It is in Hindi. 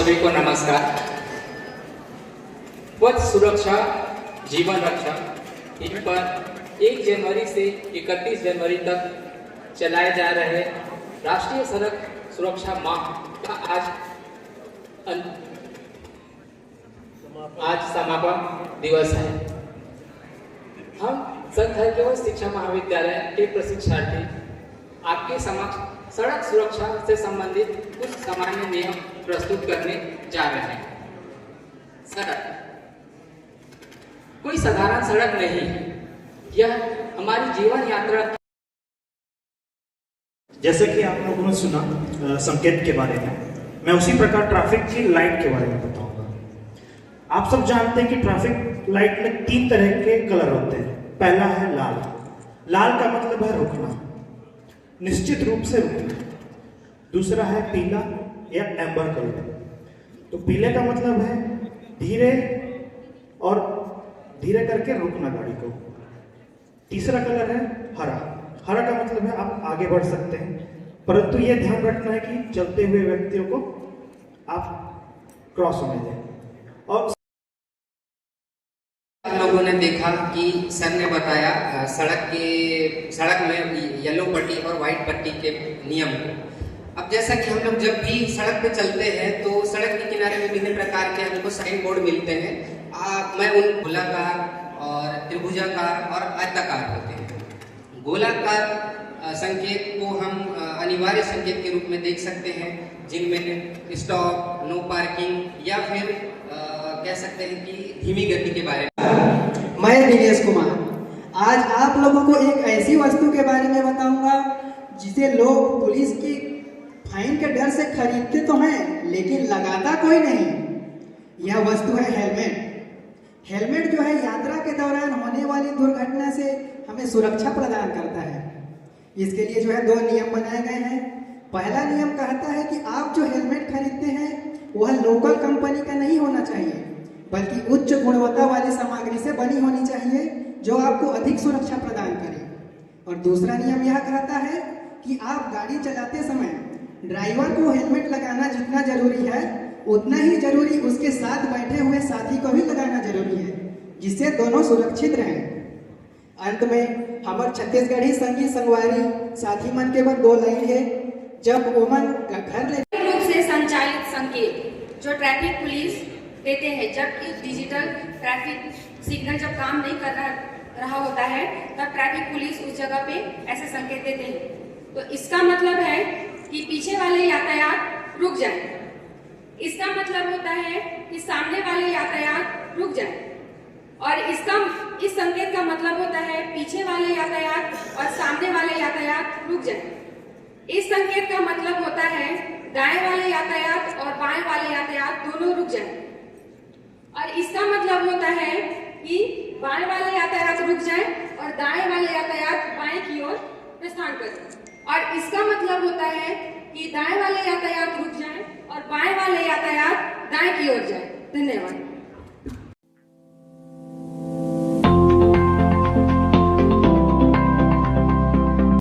सभी को नमस्कार। पथ सुरक्षा जीवन रक्षा इन पर 1 जनवरी से 31 जनवरी तक चलाए जा रहे राष्ट्रीय सड़क सुरक्षा माह का आज समापन दिवस है। हम संत हरिकेश शिक्षा महाविद्यालय के प्रशिक्षार्थी आपके समक्ष सड़क सुरक्षा से संबंधित कुछ सामान्य नियम प्रस्तुत करने जा रहे हैं। सड़क कोई साधारण सड़क नहीं है, यह हमारी जीवन यात्रा। जैसे कि आप लोगों ने सुना संकेत के बारे में, मैं उसी प्रकार ट्रैफिक की लाइट के बारे में बताऊंगा। आप सब जानते हैं कि ट्रैफिक लाइट में 3 तरह के कलर होते हैं। पहला है लाल। लाल का मतलब है रुकना, निश्चित रूप से रुकना। दूसरा है पीला या एम्बर कलर। तो पीले का मतलब है धीरे और धीरे करके रुकना गाड़ी को। तीसरा कलर है हरा। हरा का मतलब है आप आगे बढ़ सकते हैं, परंतु यह ध्यान रखना है कि चलते हुए व्यक्तियों को आप क्रॉस होने दें। और लोगों ने देखा कि सर ने बताया सड़क में येलो पट्टी और व्हाइट पट्टी के नियम को। अब जैसा कि हम लोग जब भी सड़क पे चलते हैं तो सड़क के किनारे विभिन्न प्रकार के हमको साइन बोर्ड मिलते हैं। मैं उन गोलाकार और त्रिभुजाकार और आयताकार होते हैं। गोलाकार संकेत को हम अनिवार्य संकेत के रूप में देख सकते हैं, जिनमें स्टॉप, नो पार्किंग या फिर कह सकते हैं कि धीमी गति के बारे में। मैं दिनेश कुमार आज आप लोगों को एक ऐसी वस्तु के बारे में बताऊंगा जिसे लोग पुलिस की फाइन के डर से खरीदते तो हैं लेकिन लगाता कोई नहीं। यह वस्तु है हेलमेट। हेलमेट जो है यात्रा के दौरान होने वाली दुर्घटना से हमें सुरक्षा प्रदान करता है। इसके लिए जो है 2 नियम बनाए गए हैं। पहला नियम कहता है कि आप जो हेलमेट खरीदते हैं वह लोकल कंपनी का नहीं होना चाहिए, बल्कि उच्च गुणवत्ता वाली सामग्री से बनी होनी चाहिए जो आपको अधिक सुरक्षा प्रदान करे। और दूसरा नियम यह कहता है कि आप गाड़ी चलाते समय ड्राइवर को हेलमेट लगाना जितना जरूरी है उतना ही जरूरी उसके साथ बैठे हुए साथी को भी लगाना जरूरी है, जिससे दोनों सुरक्षित रहें। अंत में हमारे छत्तीसगढ़ी संगीत संगवारी साथी मन के बाद 2 लाइन है। जब ओमन घर रूप से संचालित संकेत जो ट्रैफिक पुलिस देते हैं, जबकि डिजिटल ट्रैफिक सिग्नल जब काम नहीं कर रहा होता है तब ट्रैफिक पुलिस उस जगह पे ऐसे संकेत देते हैं। तो इसका मतलब है कि पीछे वाले यातायात रुक जाए। इसका मतलब होता है कि सामने वाले यातायात रुक जाए। और इस संकेत का मतलब होता है पीछे वाले यातायात और सामने वाले यातायात रुक जाए। इस संकेत का मतलब होता है दाएं वाले यातायात और बाएं वाले यातायात दोनों रुक जाए। और इसका मतलब होता है कि बाएं वाले यातायात रुक जाए और दाएं वाले यातायात बाएं की ओर प्रस्थान करें। और इसका मतलब होता है कि दाएं वाले यातायात रुक जाए और बाएं वाले यातायात दाएं की ओर जाए। धन्यवाद।